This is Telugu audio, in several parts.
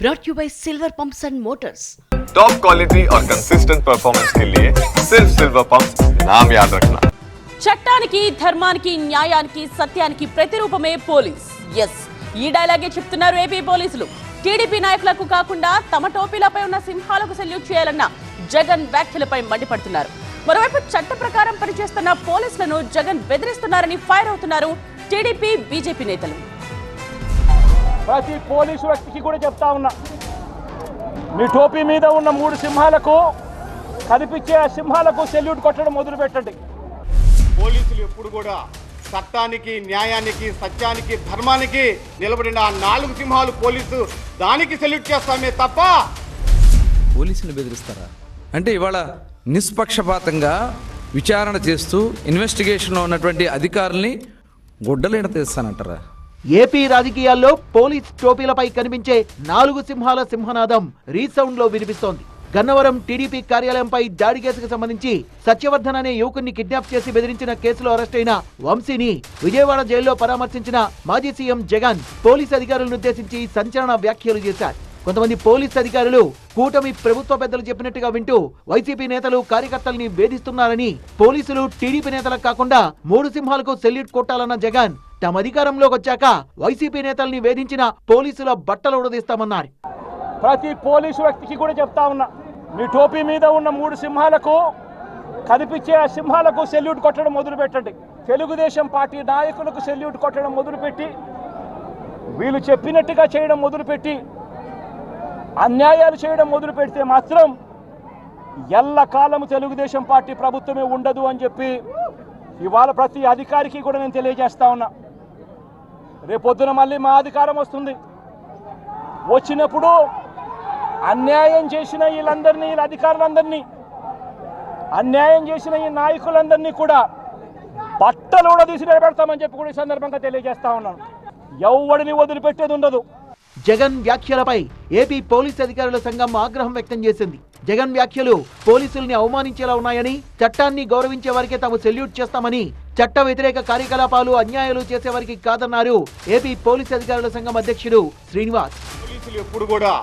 brought you by Silver Pumps and Motors. Top quality और कंसिस्टेंट परफॉर्मेंस के लिए सिर्फ सिल्वर पंप्स नाम याद रखना। చట్టానికి ధర్మానికి న్యాయానికి సత్యానికి ప్రతిరూపమే పోలీస్. ఎస్, ఈ డైలాగే చెప్తున్నారు ఏపీ పోలీసులు. టీడీపీ నాయకులకు కాకుండా తమ టోపీలపై ఉన్న సింహాలకు సెల్యూట్ చేయాలన్న జగన్ వ్యాఖ్యలపై మండిపడుతున్నారు. మరోవైపు చట్ట ప్రకారం పనిచేస్తున్న పోలీసులను జగన్ బెదిరిస్తున్నారని ఫైర్ అవుతున్నారు టీడీపీ బీజేపీ నేతలు. ప్రతి పోలీసు వ్యక్తికి కూడా చెప్తా ఉన్నా, మీ టోపీ మీద ఉన్న 3 సింహాలకు కనిపించే ఆ సింహాలకు సెల్యూట్ కొట్టడం మొదలు పెట్టండి. పోలీసులు ఎప్పుడు కూడా చట్టానికి న్యాయానికి సత్యానికి ధర్మానికి నిలబడిన ఆ 4 సింహాలు పోలీసు దానికి సెల్యూట్ చేస్తామే తప్ప పోలీసులు బెదిరిస్తారా? అంటే ఇవాళ నిష్పక్షపాతంగా విచారణ చేస్తూ ఇన్వెస్టిగేషన్లో ఉన్నటువంటి అధికారుల్ని గుడ్డలేన తీస్తానంటారా? ఏపీ రాజకీయాల్లో పోలీస్ టోపీలపై కనిపించే 4 సింహాల సింహనాదం రీసౌండ్ లో వినిపిస్తోంది. గన్నవరం టీడీపీ కార్యాలయంపై దాడి కేసుకు సంబంధించి సత్యవర్ధన్ అనే యువకుడిని కిడ్నాప్ చేసి బెదిరించిన కేసులో అరెస్ట్ అయిన వంశీని విజయవాడ జైల్లో పరామర్శించిన మాజీ సీఎం జగన్ పోలీస్ అధికారులను ఉద్దేశించి సంచలన వ్యాఖ్యలు చేశారు. కొంతమంది పోలీస్ అధికారులు కూటమి ప్రభుత్వ పెద్దలు చెప్పినట్టుగా వింటూ వైసీపీ నేతలు కార్యకర్తల్ని వేధిస్తున్నారని, పోలీసులు టీడీపీ నేతలకు కాకుండా 3 సింహాలకు సెల్యూట్ కొట్టాలన్న జగన్ తమ అధికారంలోకి వచ్చాక వైసీపీ నేతల్ని వేధించిన పోలీసుల బట్టలు ఉడదీస్తామన్నారు. ప్రతి పోలీసు వ్యక్తికి కూడా చెప్తా ఉన్నా, మీ టోపీ మీద ఉన్న 3 సింహాలకు కనిపించే ఆ సింహాలకు సెల్యూట్ కొట్టడం మొదలు పెట్టండి. తెలుగుదేశం పార్టీ నాయకులకు సెల్యూట్ కొట్టడం మొదలుపెట్టి, వీళ్ళు చెప్పినట్టుగా చేయడం మొదలుపెట్టి, అన్యాయాలు చేయడం మొదలు పెడితే మాత్రం ఎల్లకాలం తెలుగుదేశం పార్టీ ప్రభుత్వమే ఉండదు అని చెప్పి ఇవాళ ప్రతి అధికారికి కూడా నేను తెలియజేస్తా ఉన్నా. రేపొద్దున మళ్ళీ మా అధికారం వస్తుంది. వచ్చినప్పుడు అన్యాయం చేసిన వీళ్ళందరినీ, వీళ్ళ అధికారులందరినీ, అన్యాయం చేసిన ఈ నాయకులందరినీ కూడా బట్టలు కూడా తీసి నిలబెడతామని చెప్పి కూడా ఈ సందర్భంగా తెలియజేస్తా ఉన్నాను. ఎవడిని వదిలిపెట్టేది ఉండదు. జగన్ వ్యాఖ్యలపై ఏపీ పోలీస్ అధికారుల సంఘం ఆగ్రహం వ్యక్తం చేసింది. జగన్ వ్యాఖ్యలు పోలీసుల్ని అవమానించేలా ఉన్నాయని, చట్టాన్ని గౌరవించే వారికే తాము సెల్యూట్ చేస్తామని, చట్ట వ్యతిరేక కార్యకలాపాలు అన్యాయాలు చేసేవారికి కాదన్నారు ఏపీ పోలీస్ అధికారుల సంఘం అధ్యక్షుడు శ్రీనివాస్. పోలీసులు ఎప్పుడు కూడా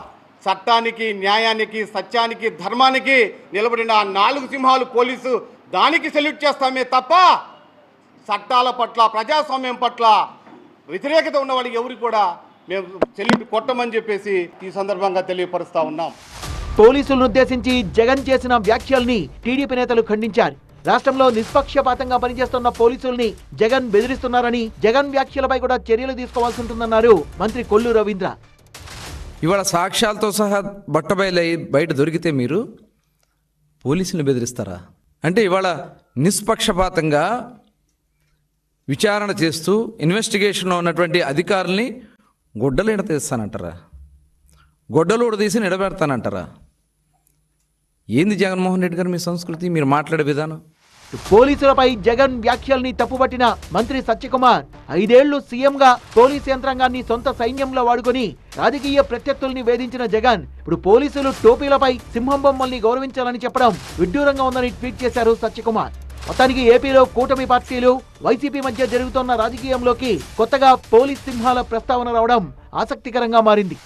చట్టానికి న్యాయానికి సత్యానికి ధర్మానికి నిలబడిన ఆ 4 సింహాలు పోలీసు దానికి సెల్యూట్ చేస్తామే తప్ప చట్టాల పట్ల ప్రజాస్వామ్యం పట్ల వ్యతిరేకత ఉన్న వాళ్ళకి ఎవరికి కూడా మేము సెల్యూట్ కొట్టమని చెప్పేసి ఈ సందర్భంగా తెలియపరుస్తా ఉన్నాం. పోలీసులను ఉద్దేశించి జగన్ చేసిన వ్యాఖ్యల్ని టీడీపీ నేతలు ఖండించారు. రాష్ట్రంలో నిష్పక్షపాతంగా పనిచేస్తున్న పోలీసుల్ని జగన్ బెదిరిస్తున్నారని, జగన్ వ్యాఖ్యలపై కూడా చర్యలు తీసుకోవాల్సి ఉంటుందన్నారు మంత్రి కొల్లు రవీంద్ర. ఇవాళ సాక్ష్యాలతో సహా బట్టబయలై బయట దొరికితే మీరు పోలీసులను బెదిరిస్తారా? అంటే ఇవాళ నిష్పక్షపాతంగా విచారణ చేస్తూ ఇన్వెస్టిగేషన్లో ఉన్నటువంటి అధికారుల్ని గుడ్డలేన తీస్తానంటారా? గొడ్డలోడు తీసి నిలబెడతానంటారా? ఏంది జగన్మోహన్ రెడ్డి గారు మీ సంస్కృతి, మీరు మాట్లాడే విధానం? పోలీసులపై జగన్ వ్యాఖ్యల్ని తప్పుపట్టిన మంత్రి సత్యకుమార్ 5 ఏళ్లు సీఎంగా పోలీస్ యంత్రాంగాన్ని సొంత సైన్యంలో వాడుకొని రాజకీయ ప్రత్యర్థుల్ని వేధించిన జగన్ ఇప్పుడు పోలీసులు టోపీలపై సింహం బొమ్మల్ని గౌరవించాలని చెప్పడం విడ్డూరంగా ఉందని ట్వీట్ చేశారు సత్యకుమార్. మొత్తానికి ఏపీలో కూటమి పార్టీలు వైసీపీ మధ్య జరుగుతున్న రాజకీయంలోకి కొత్తగా పోలీస్ సింహాల ప్రస్తావన రావడం ఆసక్తికరంగా మారింది.